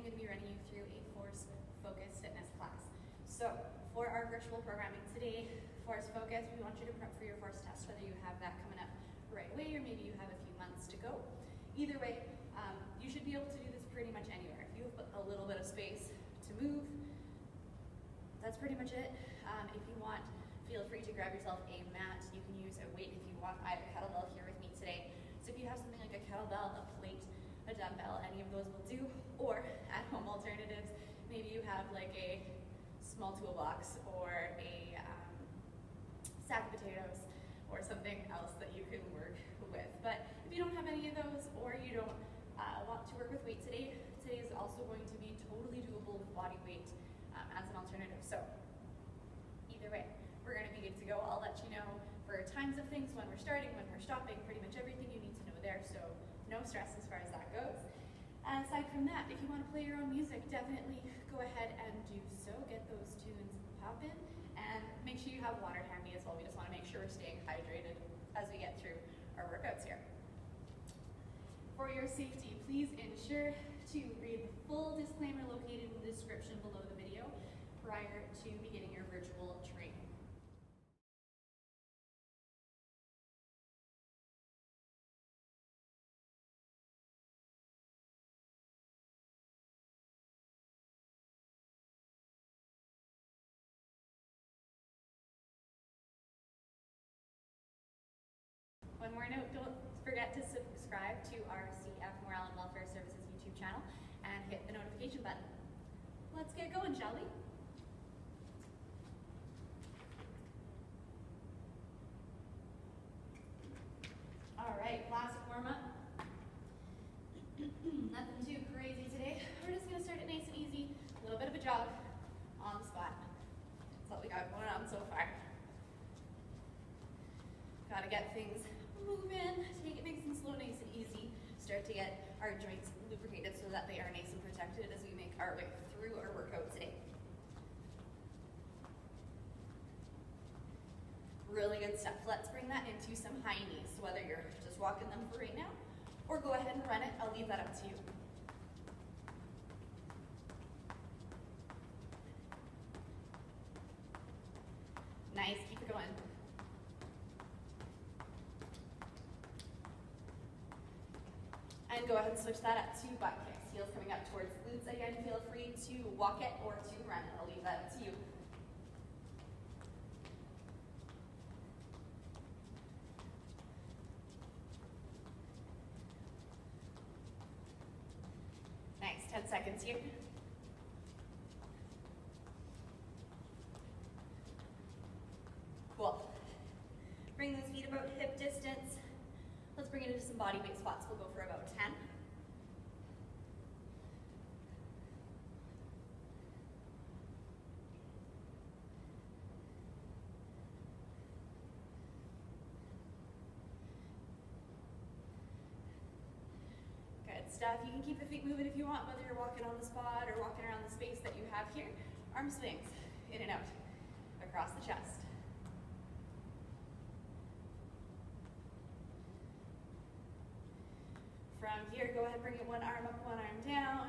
going to be running you through a Force Focus fitness class. So for our virtual programming today, Force Focus, we want you to prep for your Force test, whether you have that coming up right away or maybe you have a few months to go. Either way, you should be able to do this pretty much anywhere. If you have a little bit of space to move, that's pretty much it. If you want, feel free to grab yourself a mat. You can use a weight if you want. I have a kettlebell here with me today. So if you have something like a kettlebell, a plate, a dumbbell, any of those will do. Or at home alternatives, maybe you have like a small toolbox or a sack of potatoes or something else that you can work with. But if you don't have any of those or you don't want to work with weight today, today is also going to be totally doable with body weight as an alternative. So either way, we're going to be good to go. I'll let you know for times of things, when we're starting, when we're stopping, pretty much everything you need to know there. So no stress as far as that goes. And aside from that, if you want to play your own music, definitely go ahead and do so. Get those tunes popping and make sure you have water handy as well. We just want to make sure we're staying hydrated as we get through our workouts here. For your safety, please ensure to read the full disclaimer located in the description below the video prior to beginning your virtual training. One more note, don't forget to subscribe to our CF Morale and Welfare Services YouTube channel and hit the notification button. Let's get going, shall we? All right, classic warm-up. Nothing too crazy today. We're just gonna start it nice and easy. A little bit of a jog on the spot. That's all we got going on so far. Gotta get things moving, take it nice and slow, nice and easy. Start to get our joints lubricated so that they are nice and protected as we make our way through our workout today. Really good stuff. Let's bring that into some high knees. So whether you're just walking them for right now or go ahead and run it, I'll leave that up to you. Nice, keep it going. And go ahead and switch that up to butt kicks. Heels coming up towards glutes. Again, feel free to walk it or to run it. I'll leave that up to you. Nice, 10 seconds here. Cool. Bring those feet about hip distance. Let's bring it into some body weight squats. We'll go for about 10. Good stuff. You can keep the feet moving if you want, whether you're walking on the spot or walking around the space that you have here. Arm swings, in and out, across the chest. From here, go ahead, bring it one arm up, one arm down.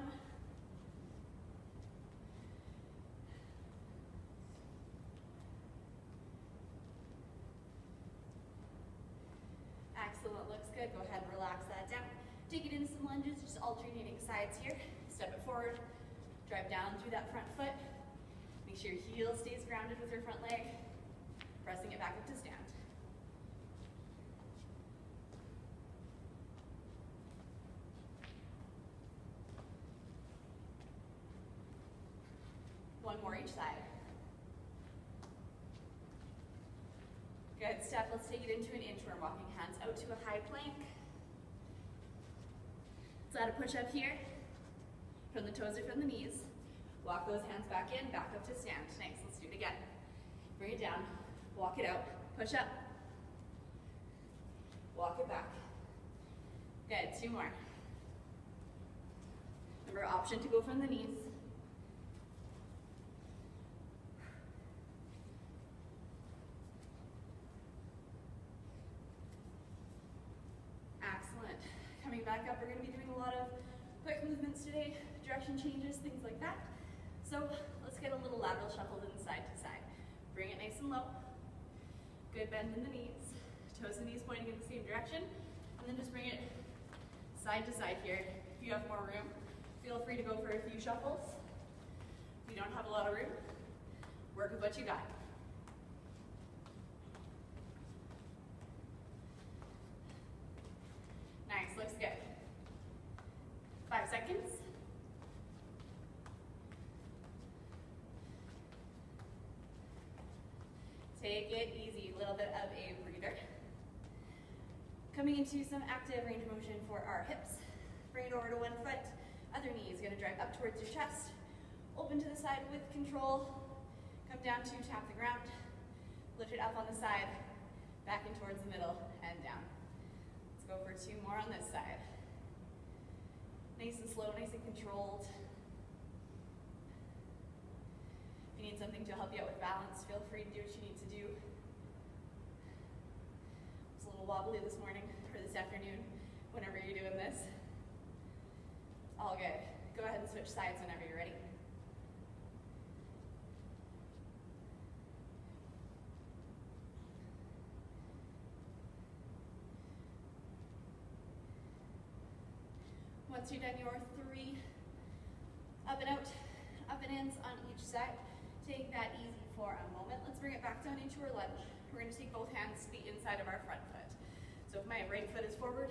Excellent, looks good. Go ahead and relax that down. Take it into some lunges, just alternating sides here. Step it forward, drive down through that front foot. Make sure your heel stays grounded with your front leg. Pressing it back up to stand. One more each side. Good stuff. Let's take it into an inchworm, walking hands out to a high plank. Let's add a push up here. From the toes or from the knees. Walk those hands back in, back up to stand. Nice. Let's do it again. Bring it down. Walk it out. Push up. Walk it back. Good. Two more. Remember, option to go from the knees. Excellent. Coming back up, we're going to be doing a lot of quick movements today. direction changes, things like that. So let's get a little lateral shuffle in side to side. Bring it nice and low. Good bend in the knees. Toes and knees pointing in the same direction. And then just bring it side to side here. If you have more room, feel free to go for a few shuffles. If you don't have a lot of room, work with what you got. Nice, looks good. 5 seconds. Take it easy, a little bit of a breather. Coming into some active range of motion for our hips. Bring it over to one foot, other knee is gonna drive up towards your chest. Open to the side with control. Come down to tap the ground. Lift it up on the side, back in towards the middle, and down. Let's go for 2 more on this side. Nice and slow, nice and controlled. If you need something to help you out with balance, feel free to do what you need to do. It's a little wobbly this morning, or this afternoon, whenever you're doing this. All good. Go ahead and switch sides whenever you're ready. Once you're done your 3 up and out, up and ins on each side, take that easy for a moment. Let's bring it back down into our lunge. We're going to take both hands to the inside of our front foot. So if my right foot is forward,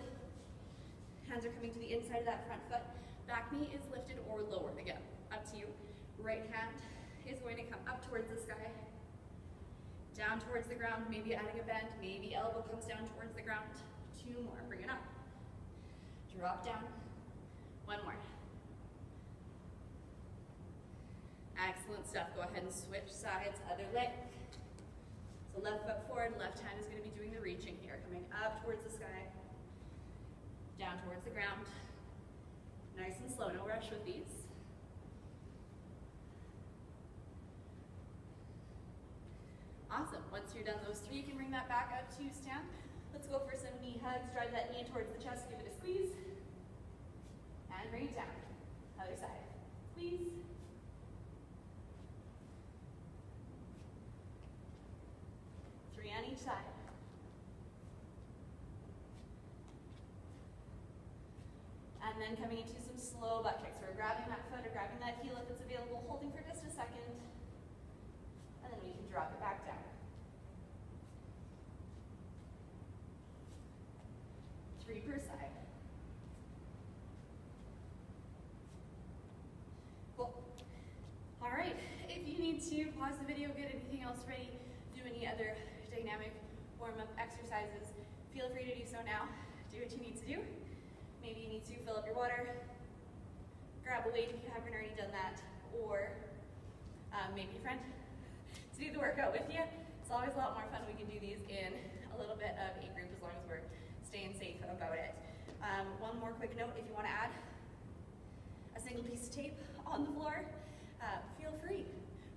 hands are coming to the inside of that front foot. Back knee is lifted or lowered. Again, up to you. Right hand is going to come up towards the sky, down towards the ground, maybe adding a bend, maybe elbow comes down towards the ground. 2 more, bring it up. Drop down. 1 more. Excellent stuff. Go ahead and switch sides, other leg. So left foot forward, left hand is going to be doing the reaching here, coming up towards the sky, down towards the ground. Nice and slow, no rush with these. Awesome. Once you're done those 3, you can bring that back up to stand. Let's go for some knee hugs. Drive that knee towards the chest, give it a squeeze. And bring it down. Other side. Squeeze. Three on each side. And then coming into some slow butt kicks. We're grabbing that foot or grabbing that heel if it's available, holding for just a second. And then we can drop it back down. 3 per side. Cool. All right, if you need to pause the video, get anything else ready, do any other dynamic warm-up exercises, feel free to do so now. Do what you need to do. Maybe you need to fill up your water, grab a weight if you haven't already done that, or maybe a friend to do the workout with you. It's always a lot more fun. We can do these in a little bit of a group as long as we're staying safe about it. One more quick note, if you want to add a single piece of tape on the floor, feel free.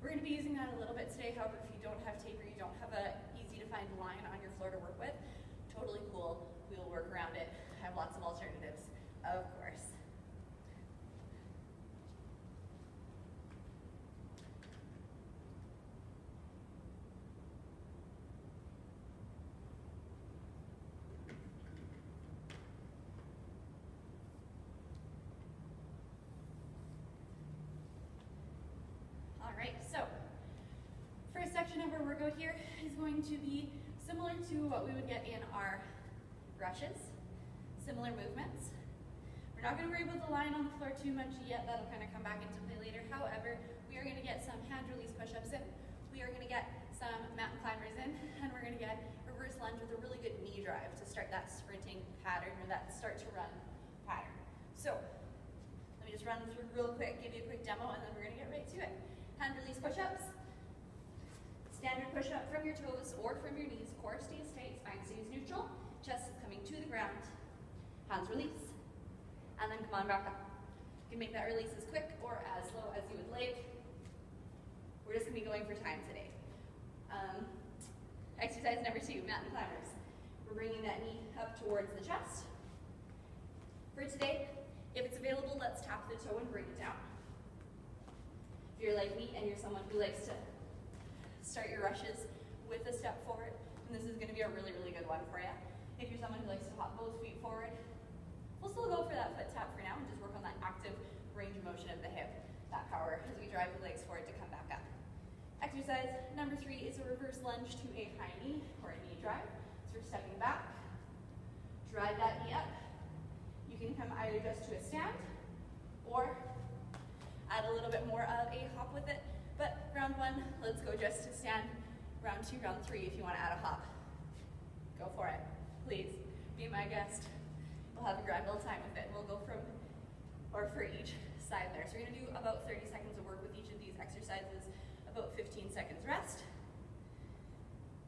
We're going to be using that a little bit today. However, if you don't have tape or you don't have a easy to find line on your floor to work with, totally cool. We will work around it. I have lots of alternatives, of course. All right, so first section of our workout here is going to be similar to what we would get in our brushes, similar movements. We're not going to worry about the line on the floor too much yet. That'll kind of come back into play later. However, we are going to get some hand release push-ups in. We are going to get some mountain climbers in, and we're going to get reverse lunge with a really good knee drive to start that sprinting pattern or that start to run pattern. So let me just run through real quick, give you a quick demo, and then we're going to get right to it. Hand release push-ups. Standard push-up from your toes or from your knees. Core stays tight, spine stays neutral. Chest is coming to the ground. Hands release. And then come on back up. You can make that release as quick or as slow as you would like. We're just going to be going for time today. Exercise number 2, mountain climbers. We're bringing that knee up towards the chest. For today, If it's available, let's tap the toe and bring it down. If you're like me and you're someone who likes to start your rushes with a step forward, and this is going to be a really, really good one for you. If you're someone who likes to hop both feet forward, we'll still go for that foot tap for now and just work on that active range of motion of the hip, that power as we drive the legs forward to come back up. Exercise number 3 is a reverse lunge to a high knee or a knee drive. So we're stepping back, drive that knee up. You can come either just to a stand or add a little bit more of a hop with it. But round 1, let's go just to stand. Round 2, round 3, if you want to add a hop. Go for it. Please, be my guest. We'll have a grand old time with it. We'll go for each side there. So we're going to do about 30 seconds of work with each of these exercises, about 15 seconds rest.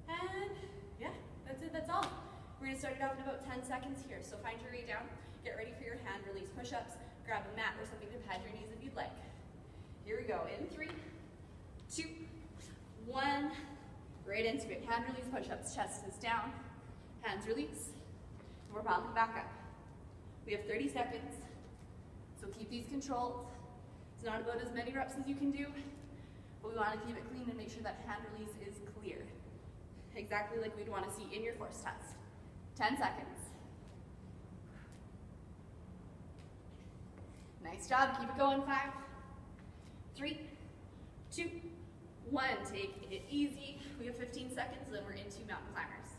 And yeah, that's it, that's all. We're going to start it off in about 10 seconds here. So find your way down, get ready for your hand release push-ups, grab a mat or something to pad your knees if you'd like. Here we go, in 3, 2, 1, right into it. Hand release push-ups, chest is down, hands release, and we're popping back up. We have 30 seconds, so keep these controlled. It's not about as many reps as you can do, but we want to keep it clean and make sure that hand release is clear. Exactly like we'd want to see in your force test. 10 seconds. Nice job, keep it going. 5, 3, 2, 1. Take it easy. We have 15 seconds, then we're into mountain climbers.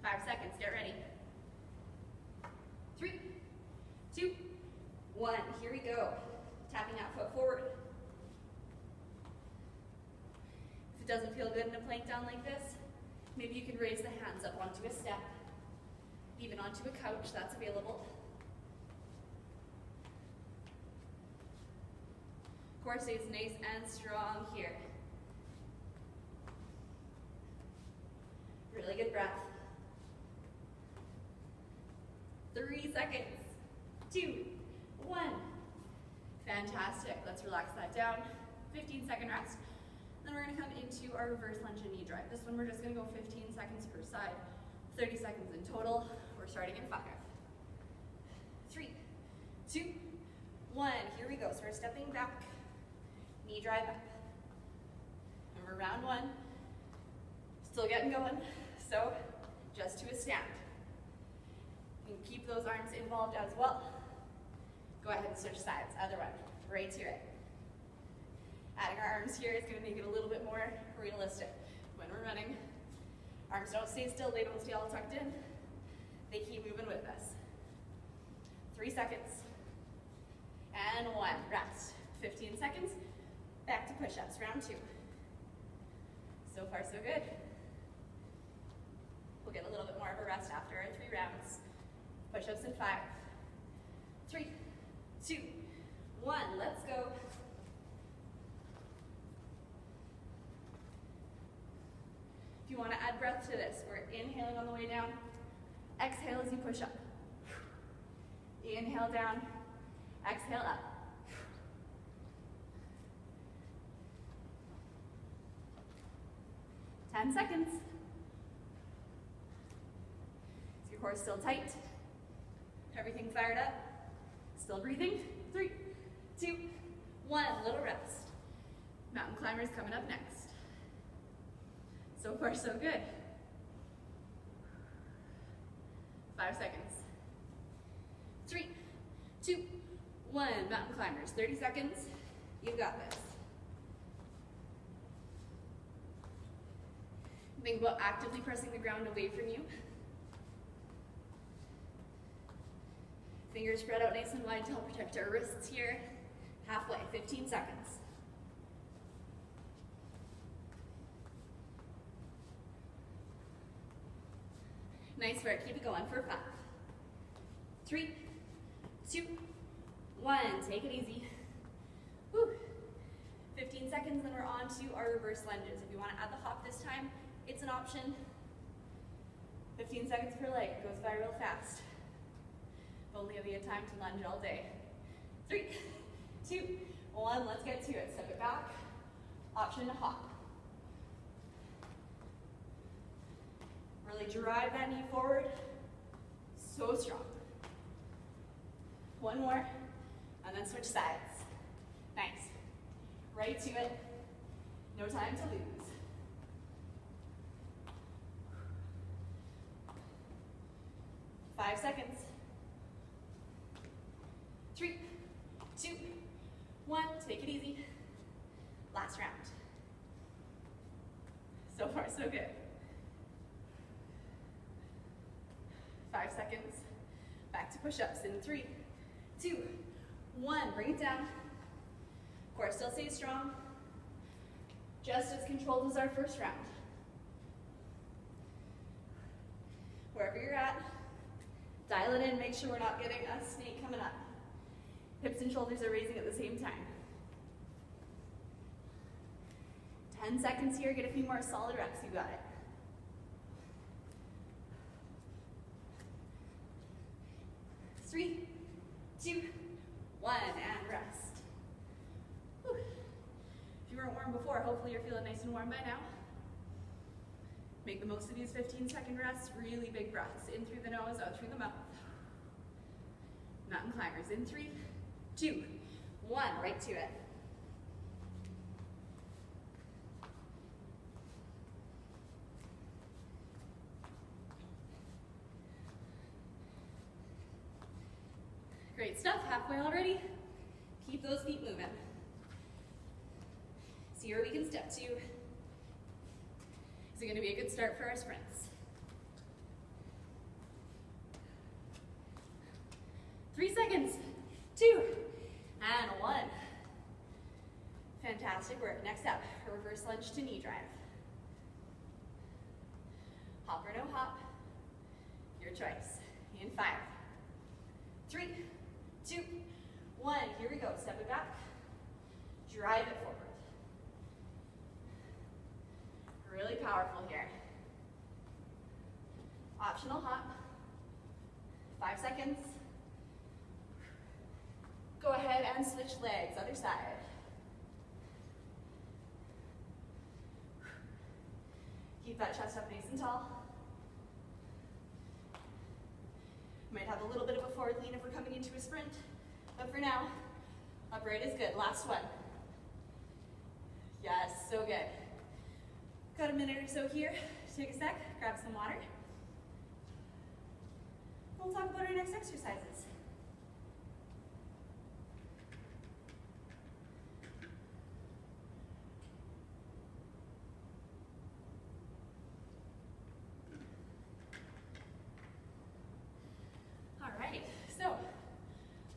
5 seconds, get ready. 3, 2, 1, here we go. Tapping that foot forward. If it doesn't feel good in a plank down like this, maybe you can raise the hands up onto a step, even onto a couch, that's available. Core stays nice and strong here. Really good breath. 3 seconds. 2, 1. Fantastic. Let's relax that down. 15-second rest. Then we're going to come into our reverse lunge and knee drive. This one we're just going to go 15 seconds per side. 30 seconds in total. We're starting in 5, 3, 2, 1. Here we go. So we're stepping back. Knee drive up. And we're round 1. Still getting going. So just to a stand. You can keep those arms involved as well. Go ahead and switch sides. Other one. Right to it. Adding our arms here is going to make it a little bit more realistic. When we're running, arms don't stay still. They don't stay all tucked in. They keep moving with us. 3 seconds. And 1. Rest. 15 seconds. Back to push-ups. Round 2. So far, so good. We'll get a little bit more of a rest after our 3 rounds. Push-ups in 5, 3, 2, 1. Let's go. If you want to add breath to this, we're inhaling on the way down. Exhale as you push up. Inhale down. Exhale up. Ten seconds. Is your core still tight? Everything fired up? Still breathing? 3, 2, 1. Little rest. Mountain climbers coming up next. So far, so good. 5 seconds. 3, 2, 1. Mountain climbers. 30 seconds. You've got this. Think about actively pressing the ground away from you. Fingers spread out nice and wide to help protect our wrists here. Halfway, 15 seconds. Nice work, keep it going for 5, 3, 2, 1. Take it easy. Whew. 15 seconds, then we're on to our reverse lunges. If you want to add the hop this time, it's an option. 15 seconds per leg, it goes by real fast. If only we had time to lunge all day. 3, 2, 1, let's get to it. Step it back, option to hop. Really drive that knee forward. So strong. One more, and then switch sides. Nice. Right to it. No time to lose. Five seconds. 3, 2, 1. Take it easy. Last round. So far, so good. 5 seconds. Back to push-ups in 3, 2, 1. Bring it down. Core still stays strong. Just as controlled as our first round. Wherever you're at, dial it in. Make sure we're not getting a snake coming up. Hips and shoulders are raising at the same time. 10 seconds here. Get a few more solid reps. You got it. Three, 2, 1, and rest. Whew. If you weren't warm before, hopefully you're feeling nice and warm by now. Make the most of these 15-second rests. Really big breaths. In through the nose, out through the mouth. Mountain climbers. In 3, 2, 1. Right to it. Great stuff. Halfway already. Keep those feet moving. See where we can step to. Is it going to be a good start for our sprints? 3 seconds. 2 and 1. Fantastic work. Next up, a reverse lunge to knee drive. Hop or no hop. Your choice. In 5, 3, 2, 1. Here we go. Step it back. Drive it forward. Really powerful here. Optional hop. 5 seconds. Go ahead and switch legs. Other side. Keep that chest up nice and tall. Might have a little bit of a forward lean if we're coming into a sprint, but for now, upright is good. Last one. Yes, so good. Got a minute or so here. Take a sec, grab some water. We'll talk about our next exercises.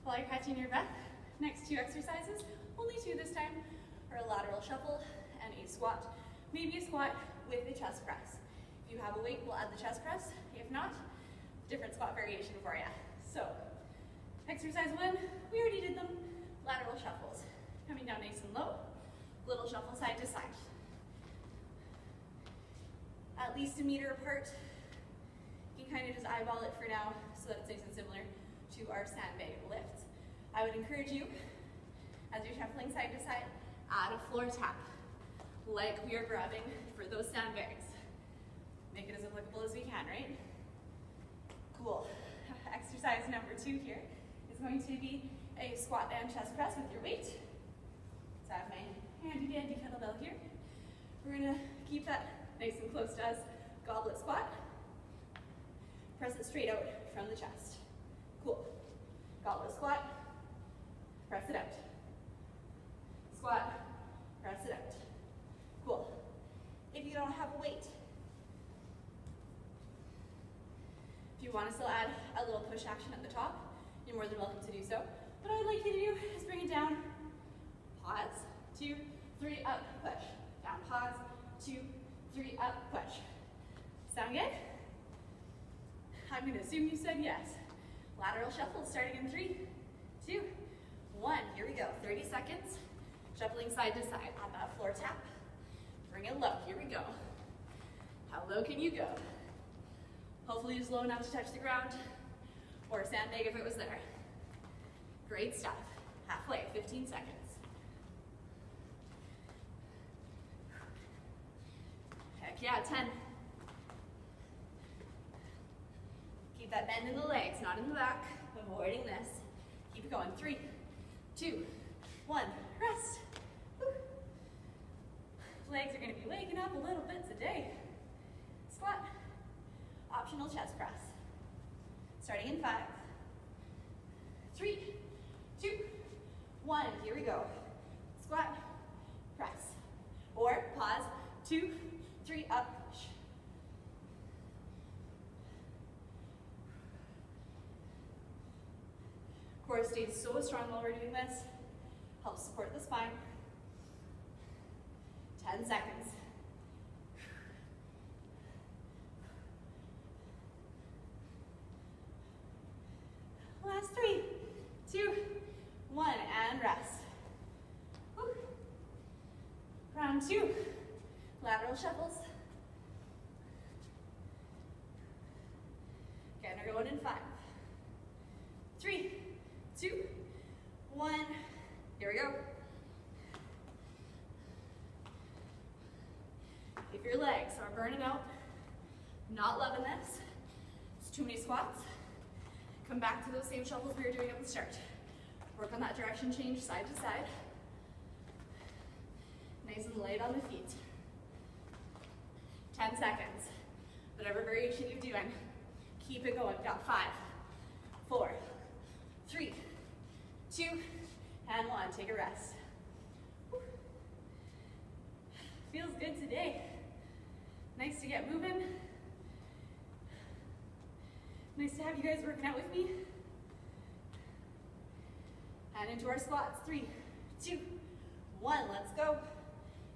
While you're catching your breath, next 2 exercises, only 2 this time, are a lateral shuffle and a squat. Maybe a squat with a chest press. If you have a weight, we'll add the chest press. If not, different squat variation for you. So, exercise 1, we already did them. Lateral shuffles. Coming down nice and low, little shuffle side to side. At least a meter apart. You can kind of just eyeball it for now so that it's nice and similar to our sandbag lifts. I would encourage you, as you're shuffling side to side, add a floor tap, like we are grabbing for those sandbags. Make it as applicable as we can, right? Cool. Exercise number 2 here is going to be a squat and chest press with your weight. So I have my handy dandy kettlebell here. We're gonna keep that nice and close to us. Goblet squat. Press it straight out from the chest. Cool. Goblet squat, press it out. Squat, press it out. Cool. If you don't have a weight, if you want to still add a little push action at the top, you're more than welcome to do so. What I'd like you to do is bring it down, pause, 2, 3, up, push. Down, pause, 2, 3, up, push. Sound good? I'm going to assume you said yes. Lateral shuffle starting in 3, 2, 1. Here we go. 30 seconds. Shuffling side to side on that floor tap. Bring it low. Here we go. How low can you go? Hopefully just low enough to touch the ground, or sandbag if it was there. Great stuff. Halfway, 15 seconds. Heck yeah, 10. Keep that bend in the legs, not in the back. Avoiding this. Keep it going. 3, 2, 1. Rest. Woo. Legs are going to be waking up a little bit today. Squat. Optional chest press. Starting in 5, 3, 2, 1. Here we go. Squat, press. Or pause. 2, 3, up, push. Core stays so strong while we're doing this. Helps support the spine. 10 seconds. Last 3, 2, 1, and rest. Woo. Round 2, lateral shuffles. Again, we're going in 5, 3, 2, 1. Here we go. If your legs are burning out, not loving this, it's too many squats, come back to those same shuffles we were doing at the start. Work on that direction change side to side. Nice and light on the feet. 10 seconds. Whatever variation you're doing, keep it going. Got 5, 4, 3, 2, and 1. Take a rest. Woo. Feels good today. Nice to get moving. Nice to have you guys working out with me. And into our squats. 3, 2, 1. Let's go.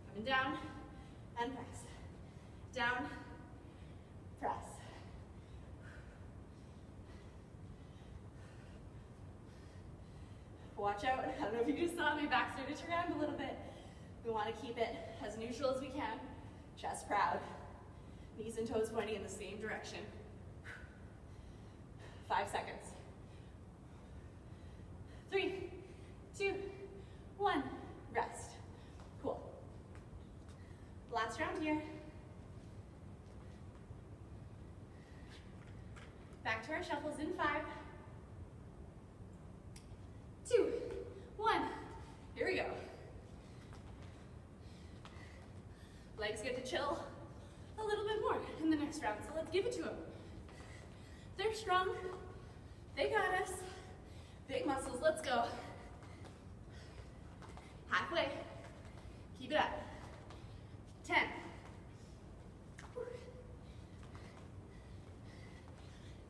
Coming down and press. Down, press. Watch out. I don't know if you just saw my back started to round a little bit. We want to keep it as neutral as we can. Chest proud. Knees and toes pointing in the same direction. 5 seconds. 3, 2, 1. Rest. Cool. Last round here. Back to our shuffles in 5, 2, 1. Here we go. Legs get to chill a little bit more in the next round, so let's give it to them. They're strong. They got us. Big muscles. Let's go. Halfway. Keep it up. 10.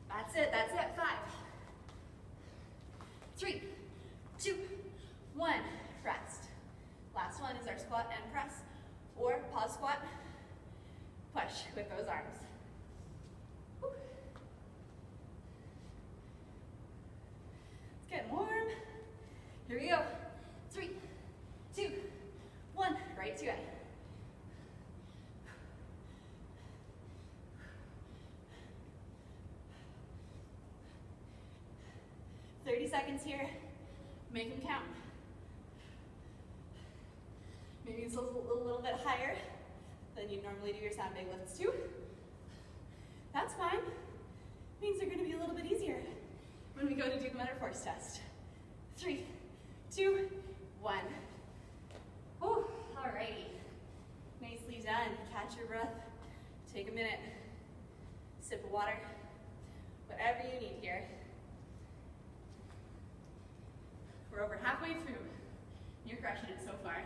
That's it. That's it. 5, 3, 2, 1. Rest. Last one is our squat and press, or pause squat. Push with those arms. Woo. It's getting warm. Here we go. 3, 2, 1. Right to it. Seconds here. Make them count. Maybe it's a little bit higher than you normally do your sandbag lifts too. That's fine. Means they're going to be a little bit easier when we go to do the Meta Force test. 3, 2, 1. Oh, alrighty. Nicely done. Catch your breath. Take a minute. Sip of water. Whatever you need here. We're over halfway through. You're crushing it so far.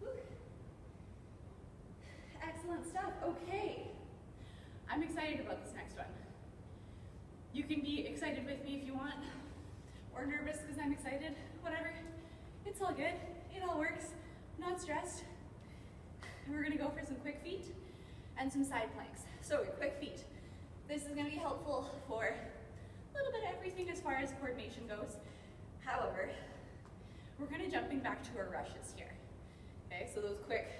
Whew. Excellent stuff. Okay. I'm excited about this next one. You can be excited with me if you want, or nervous because I'm excited, whatever. It's all good. It all works. I'm not stressed. And we're gonna go for some quick feet and some side planks. So quick feet. This is gonna be helpful for a little bit of everything as far as coordination goes. However, we're kind of jumping back to our rushes here. Okay, so those quick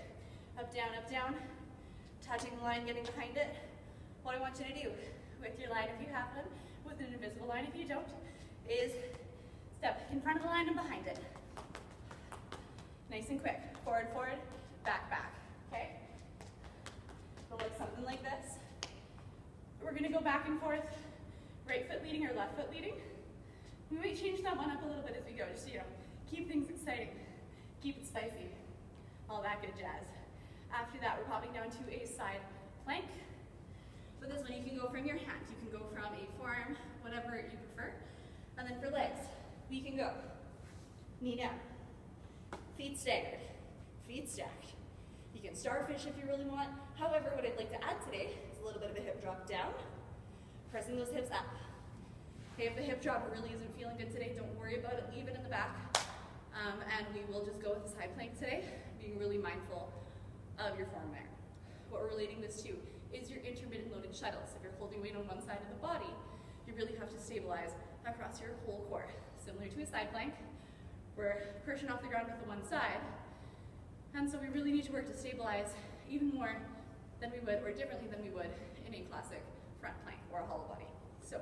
up, down, touching the line, getting behind it. What I want you to do with your line, if you have them, with an invisible line if you don't, is step in front of the line and behind it. Nice and quick. Forward, forward, back, back. Okay? It'll look something like this. We're going to go back and forth, right foot leading or left foot leading. We might change that one up a little bit as we go, just so you know, keep things exciting, keep it spicy, all that good jazz. After that, we're popping down to a side plank. For this one, you can go from your hands, you can go from a forearm, whatever you prefer. And then for legs, we can go knee down, feet staggered, feet stacked. You can starfish if you really want. However, what I'd like to add today is a little bit of a hip drop down, pressing those hips up. Okay, if the hip drop really isn't feeling good today, don't worry about it, leave it in the back. And we will just go with the side plank today, being really mindful of your form there. What we're relating this to is your intermittent loaded shuttles. If you're holding weight on one side of the body, you really have to stabilize across your whole core. Similar to a side plank, we're pushing off the ground with the one side, and so we really need to work to stabilize even more than we would, or differently than we would, in a classic front plank or a hollow body. So,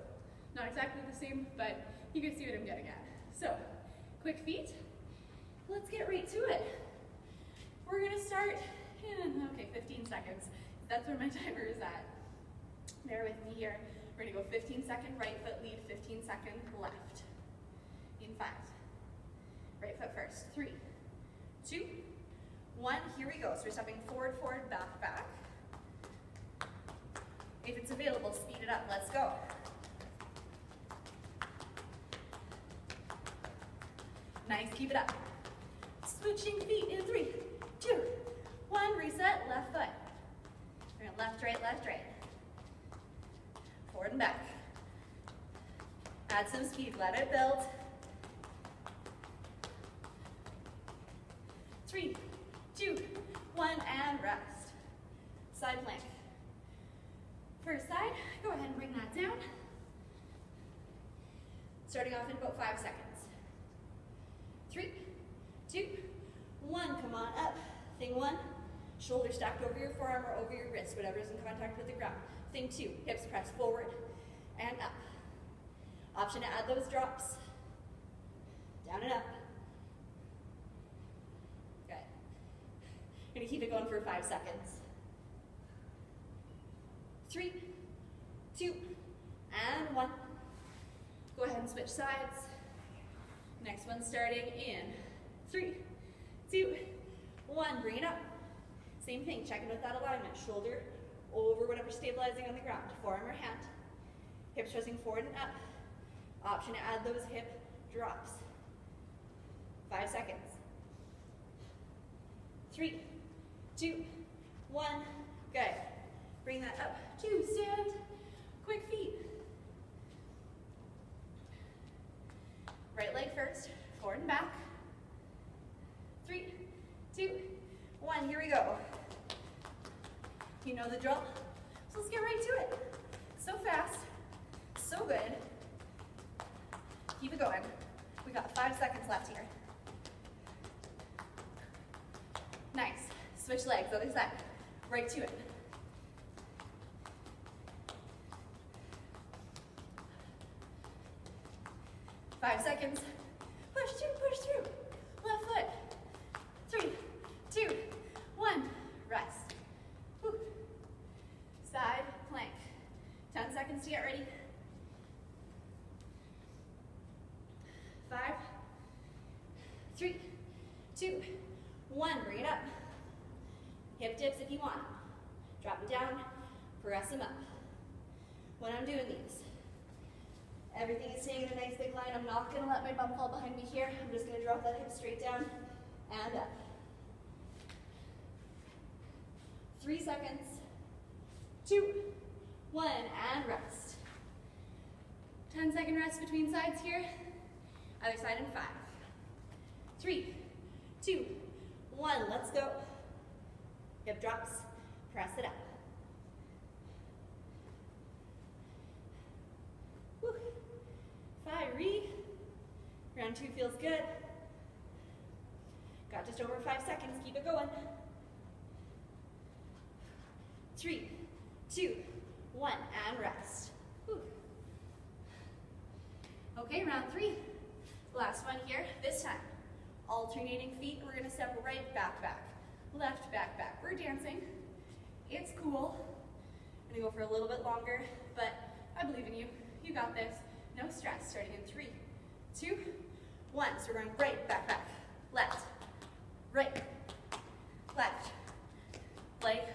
not exactly the same, but you can see what I'm getting at. So, quick feet. Let's get right to it. We're gonna start in, 15 seconds. That's where my timer is at. Bear with me here. We're gonna go 15-second right foot lead, 15-second left. In 5. Right foot first. 3, 2, 1. Here we go. So we're stepping forward, forward, back, back. If it's available, speed it up. Let's go. Nice, keep it up. Switching feet in 3, 2, 1. Reset, left foot. We're going left, right, left, right. Forward and back. Add some speed, let it build. 3, 2, 1, and rest. Side plank. First side, go ahead and bring that down. Starting off in about 5 seconds. 3, 2, 1, come on up. Thing 1, shoulder stacked over your forearm or over your wrist, whatever's in contact with the ground. Thing 2, hips press forward and up. Option to add those drops. Down and up. Good. Gonna keep it going for 5 seconds. 3, 2, and 1. Go ahead and switch sides. Next one starting in 3, 2, 1. Bring it up. Same thing, checking with that alignment. Shoulder over whatever's stabilizing on the ground. Forearm or hand. Hips pressing forward and up. Option to add those hip drops. 5 seconds. 3, 2, 1. Good. Bring that up to stand. Quick feet. Right leg first, forward and back. 3, 2, 1. Here we go. You know the drill. So let's get right to it. So fast, so good. Keep it going. We got 5 seconds left here. Nice. Switch legs, other side. Right to it. 5 seconds. Push through. Left foot. 3, 2, 1. Rest. Whew. Side plank. 10 seconds to get ready. 5, 3, 2, 1. Bring it up. Hip dips if you want. Drop them down. Press them up. When I'm doing these, everything is staying in a nice big line. I'm not going to let my bum fall behind me here. I'm just going to drop that hip straight down and up. 3 seconds. 2, 1, and rest. 10-second rest between sides here. Other side in 5, 3, 2, 1. Let's go. Hip drops. Press it up. Whew. Fiery. Round 2 feels good. Got just over 5 seconds. Keep it going. 3, 2, 1, and rest. Whew. Okay, round 3. Last one here. This time, alternating feet. We're gonna step right back, back, left, back, back. We're dancing. It's cool. I'm gonna go for a little bit longer, but I believe in you. You got this. No stress. Starting in 3, 2, 1. So we're going right, back, back, left, right, left. Like,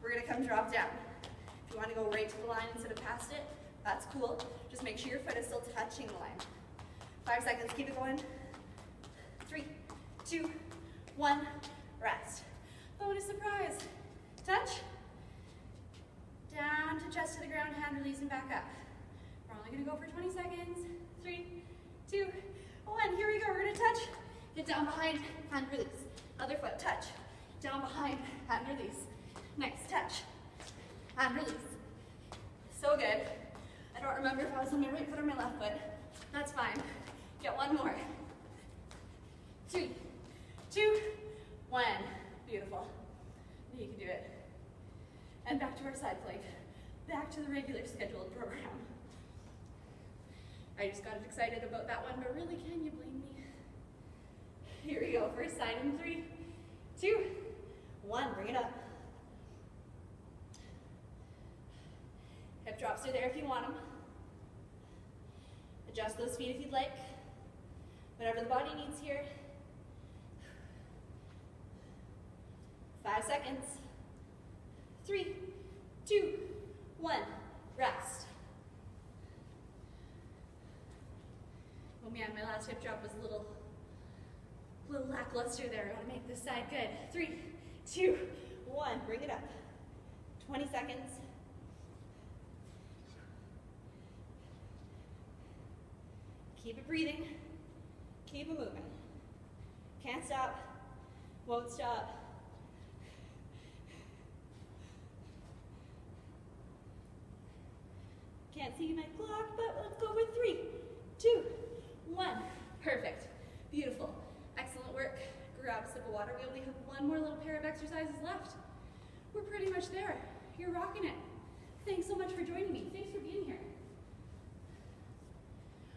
we're gonna come drop down. If you wanna go right to the line instead of past it, that's cool. Just make sure your foot is still touching the line. 5 seconds, keep it going. 3, 2, 1, rest. Bonus surprise. Touch. Down to chest to the ground, hand release and back up. We're only gonna go for 20 seconds. 3, 2, 1. Here we go, we're gonna touch. Get down behind, hand release. Other foot, touch. Down behind, hand release. Next, touch. Hand release. So good. I don't remember if I was on my right foot or my left foot. That's fine. Get one more. 3, 2, 1. Beautiful. You can do it. And back to our side plank. Back to the regular scheduled program. I just got excited about that one, but really, can you blame me? Here we go. First side in 3, 2, 1. Bring it up. Hip drops are there if you want them. Adjust those feet if you'd like. Whatever the body needs here. 5 seconds. 3, 2, 1. Rest. Oh man, my last hip drop was a little lackluster there. I want to make this side good. 3, 2, 1. Bring it up. 20 seconds. Keep it breathing. Keep it moving. Can't stop. Won't stop. Can't see my clock, but let's go with 3, 2, 1. Perfect. Beautiful. Excellent work. Grab a sip of water. We only have one more little pair of exercises left. We're pretty much there. You're rocking it. Thanks so much for joining me. Thanks for being here.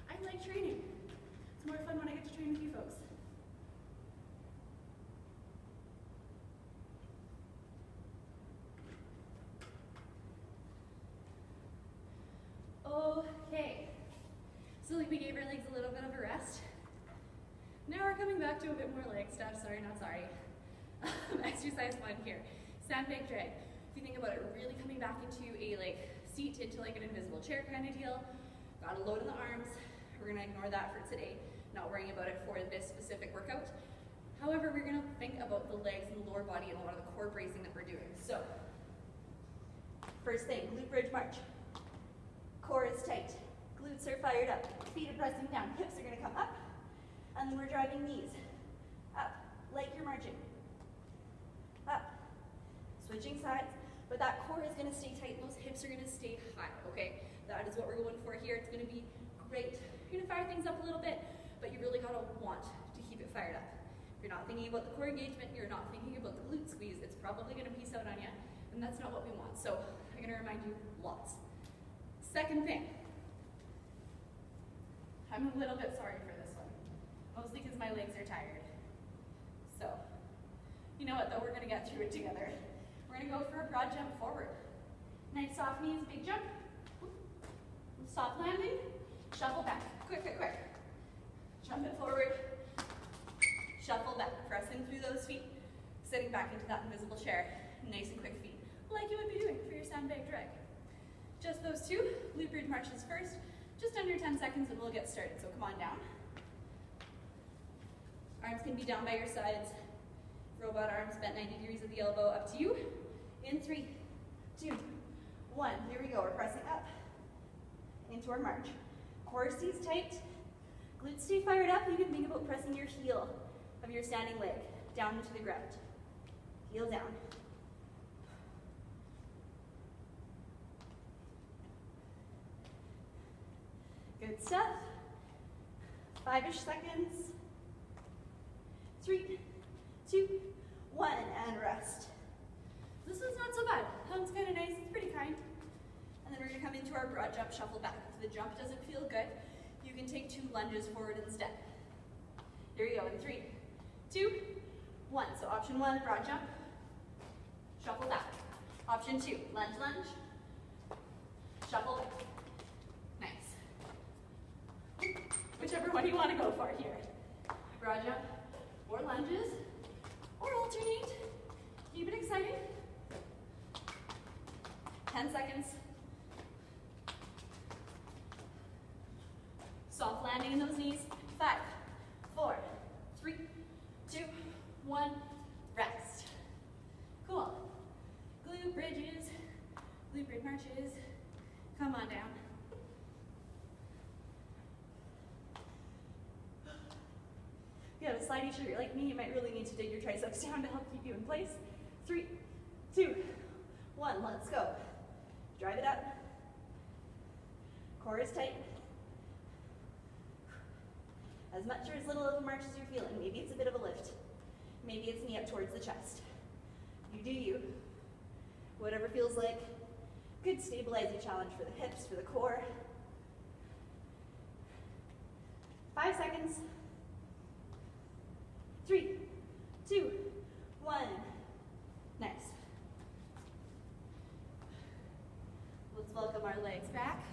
I like training. It's more fun when I get to train with you folks. Okay, so we gave our legs a little bit of a rest. Now we're coming back to a bit more leg stuff. Sorry, not sorry. Exercise 1 here, sandbag drag. If you think about it, really coming back into a seat, into like an invisible chair kind of deal. Got a load in the arms. We're gonna ignore that for today, not worrying about it for this specific workout. However, we're gonna think about the legs and the lower body and a lot of the core bracing that we're doing. So, first thing, glute bridge march. Core is tight, glutes are fired up, feet are pressing down, hips are gonna come up, and then we're driving knees up, like you're marching. Up, switching sides, but that core is gonna stay tight and those hips are gonna stay high, okay? That is what we're going for here. It's gonna be great. You're gonna fire things up a little bit, but you really gotta want to keep it fired up. If you're not thinking about the core engagement, you're not thinking about the glute squeeze, it's probably gonna piece out on you, and that's not what we want. So I'm gonna remind you lots. Second thing, I'm a little bit sorry for this one, mostly because my legs are tired. So, you know what though, we're gonna get through it together. We're gonna go for a broad jump forward. Nice soft knees, big jump. Soft landing, shuffle back. Quick, quick, quick. Jump it forward, shuffle back. Pressing through those feet, sitting back into that invisible chair. Nice and quick feet, like you would be doing for your sandbag drag. Just those two, glute bridge marches first, just under 10 seconds and we'll get started. So come on down. Arms can be down by your sides. Robot arms bent 90 degrees at the elbow, up to you. In 3, 2, 1. Here we go, we're pressing up into our march. Core stays tight, glutes stay fired up. You can think about pressing your heel of your standing leg down into the ground. Heel down. Good stuff. 5-ish seconds. 3, 2, 1, and rest. This one's not so bad. That one's kind of nice. It's pretty kind. And then we're going to come into our broad jump, shuffle back. If the jump doesn't feel good, you can take 2 lunges forward instead. Here we go in 3, 2, 1. So option 1, broad jump, shuffle back. Option 2, lunge, lunge, shuffle back. Nice. Whichever one you want to go for here. Broad jump, or lunges, or alternate. Keep it exciting. 10 seconds. Soft landing in those knees. 5, 4, 3, 2, 1. Rest. Cool. Glute bridges, glute bridge marches. Come on down. If you have a slidey shirt like me, you might really need to dig your triceps down to help keep you in place. 3, 2, 1. Let's go. Drive it up. Core is tight. As much or as little of a march as you're feeling. Maybe it's a bit of a lift. Maybe it's knee up towards the chest. You do you. Whatever feels like. Good stabilizing challenge for the hips, for the core. 5 seconds. 3, 2, 1. Nice. Let's welcome our legs back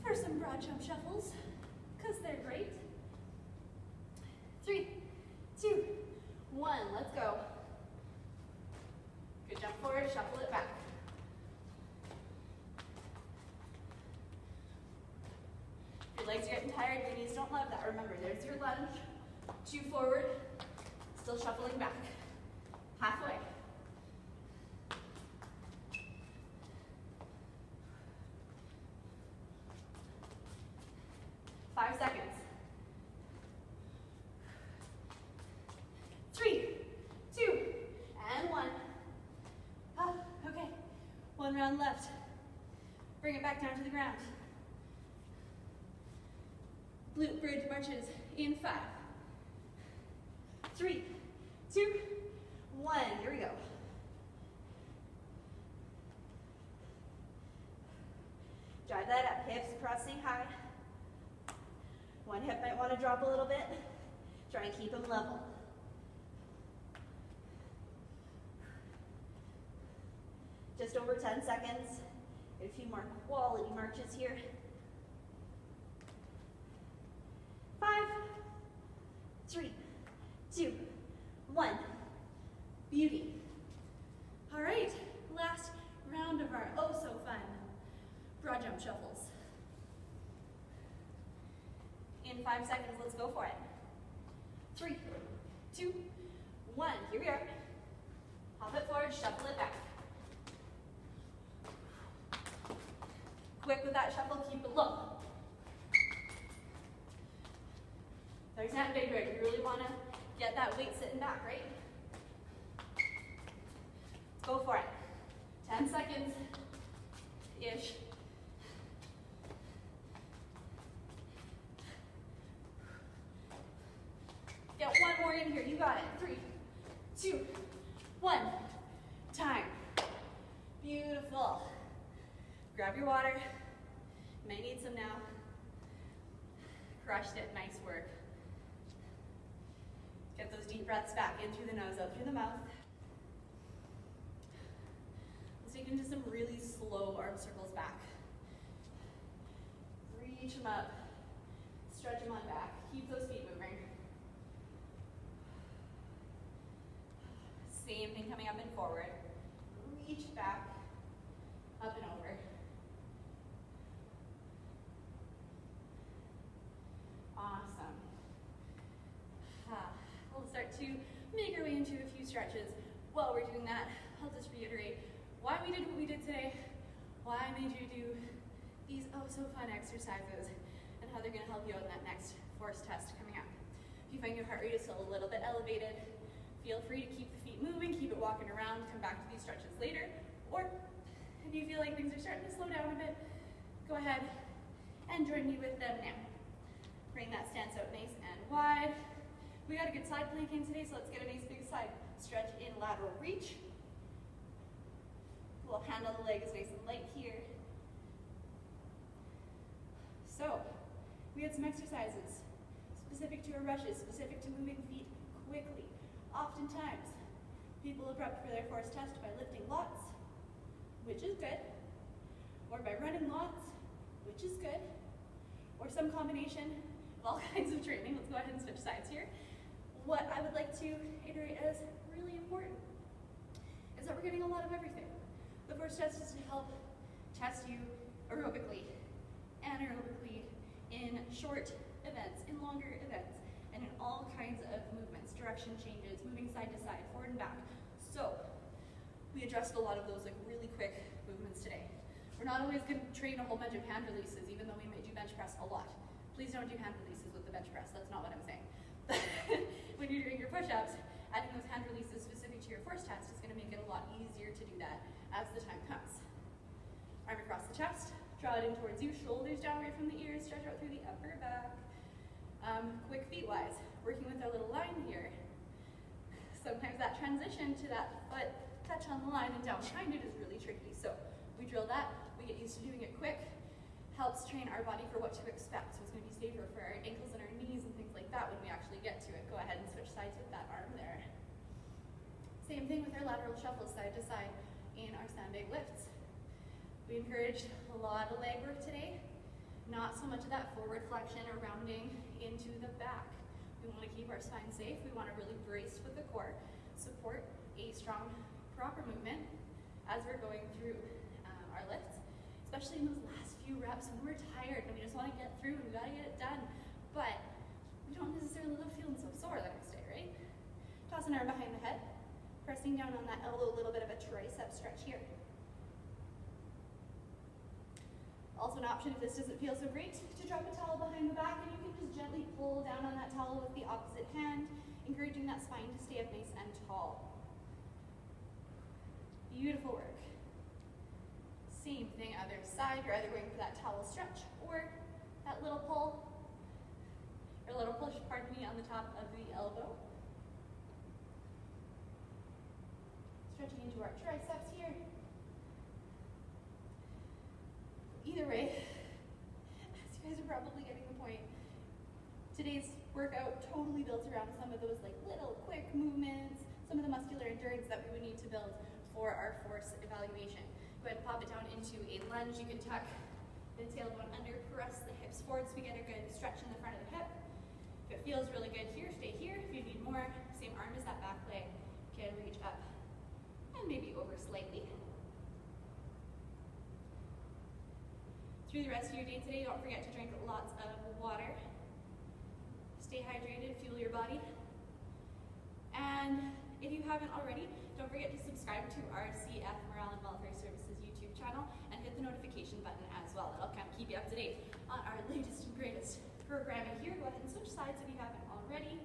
for some broad jump shuffles, because they're great. 3, 2, 1. Let's go. Good jump forward, shuffle it back. If your legs are getting tired, your knees don't love that. Remember, there's your lunge. 2 forward, still shuffling back. Halfway. Five seconds. 3, 2, and 1. Okay. 1 round left. Bring it back down to the ground. Glute bridge marches in 5, 3, 2, 1. Here we go. Drive that up. Hips pressing high. One hip might want to drop a little bit. Try and keep them level. Just over 10 seconds. Get a few more quality marches here. 5, 3, 2, 1. Beauty. All right, last round of our oh so fun broad jump shuffles. In 5 seconds, let's go for it. 3, 2, 1. Here we are. Hop it forward, shuffle it back. Quick with that shuffle, keep it low. There's that big rig. You really want to get that weight sitting back, right? Go for it. 10 seconds-ish. Get 1 more in here. You got it. 3, 2, 1. Time. Beautiful. Grab your water. You may need some now. Crushed it. Nice work. Get those deep breaths back in through the nose, out through the mouth. Let's take into some really slow arm circles back. Reach them up. Stretch them on back. Keep those feet moving. Same thing coming up and forward. Reach back, up and over. Awesome. We'll start to make our way into a few stretches. While we're doing that, I'll just reiterate why we did what we did today, why I made you do these oh so fun exercises, and how they're going to help you out in that next force test coming up. If you find your heart rate is still a little bit elevated, feel free to keep the feet moving, keep it walking around, come back to these stretches later. Or if you feel like things are starting to slow down a bit, go ahead and join me with them now. Bring that stance out nice and wide. We got a good side plank in today, so let's get a nice big side stretch in lateral reach. We'll handle the legs nice and light here. So, We had some exercises specific to our rushes, specific to moving feet quickly. Oftentimes, people will prep for their force test by lifting lots, which is good, or by running lots, which is good, or some combination of all kinds of training. Let's go ahead and switch sides here. What I would like to iterate as really important is that we're getting a lot of everything. The force test is to help test you aerobically, anaerobically, in short events, in longer events, and in all kinds of movements, direction changes, moving side to side, forward and back. So we addressed a lot of those like really quick movements today. We're not always going to train a whole bunch of hand releases, even though we may do bench press a lot. Please don't do hand releases with the bench press. That's not what I'm saying. When you're doing your push-ups, adding those hand releases specific to your force test is going to make it a lot easier to do that as the time comes. Arm across the chest, draw it in towards you, shoulders down right from the ears, stretch out through the upper back. Quick feet-wise, working with our little line here. Sometimes that transition to that foot touch on the line and down behind it is really tricky. So we drill that, we get used to doing it quick, helps train our body for what to expect. So it's going to be safer for our ankles and our knees and things like that when we actually get to it. Go ahead and switch sides with that arm there. Same thing with our lateral shuffles side to side in our sandbag lifts. We encouraged a lot of leg work today, not so much of that forward flexion or rounding into the back. We want to keep our spine safe. We want to really brace with the core, support a strong, proper movement as we're going through our lifts, especially in those last few reps when we're tired and we just want to get through and we got to get it done, but we don't necessarily love feeling so sore the next day, right? Toss an arm behind the head, pressing down on that elbow, a little bit of a tricep stretch here. Also an option if this doesn't feel so great to drop a towel behind the back and you can just gently pull down on that towel with the opposite hand, encouraging that spine to stay up nice and tall. Beautiful work. Same thing other side, you're either going for that towel stretch or that little pull, or little push, pardon me, on the top of the elbow. Stretching into our triceps here. Either way, as you guys are probably getting the point, today's workout totally built around some of those like little quick movements, some of the muscular endurance that we would need to build for our force evaluation. Go ahead and pop it down into a lunge. You can tuck the tailbone under, press the hips forward so we get a good stretch in the front of the hip. If it feels really good here, stay here. If you need more, same arm as that back leg. Can reach up and maybe over slightly. Through the rest of your day today, don't forget to drink lots of water. Stay hydrated, fuel your body. And if you haven't already, don't forget to subscribe to our CF Morale and Welfare Services YouTube channel and hit the notification button as well. That'll kind of keep you up to date on our latest and greatest programming here. Go ahead and switch sides if you haven't already.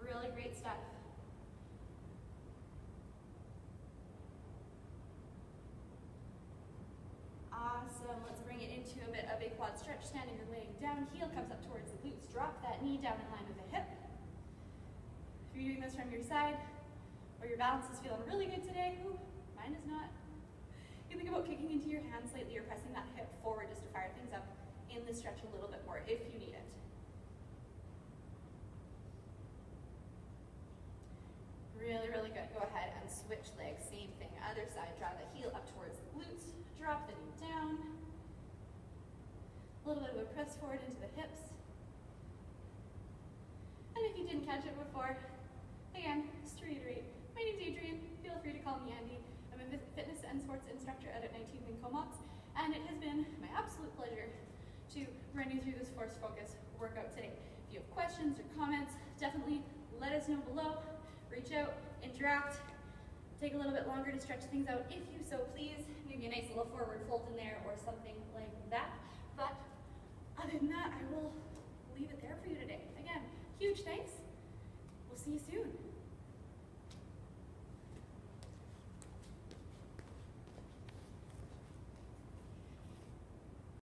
Really great stuff. Awesome. Let's bring it into a bit of a quad stretch. Standing or laying down, heel comes up towards the glutes. Drop that knee down in line with the hip. If you're doing this from your side, or your balance is feeling really good today, ooh, mine is not. You think about kicking into your hands slightly or pressing that hip forward just to fire things up in the stretch a little bit more if you need it. Really, really good. Go ahead and switch legs. Same thing. Other side. Draw the heel up towards the glutes. Drop the knee down. A little bit of a press forward into the hips. And if you didn't catch it before, again, just to reiterate, my name's Adrienne. Feel free to call me Andy. I'm a fitness and sports instructor out at 19th and Comox, and it has been my absolute pleasure to run you through this Force Focus workout today. If you have questions or comments, definitely let us know below. Reach out, interact, take a little bit longer to stretch things out if you so please. Maybe a nice little forward fold in there or something like that. But other than that, I will leave it there for you today. Again, huge thanks. We'll see you soon.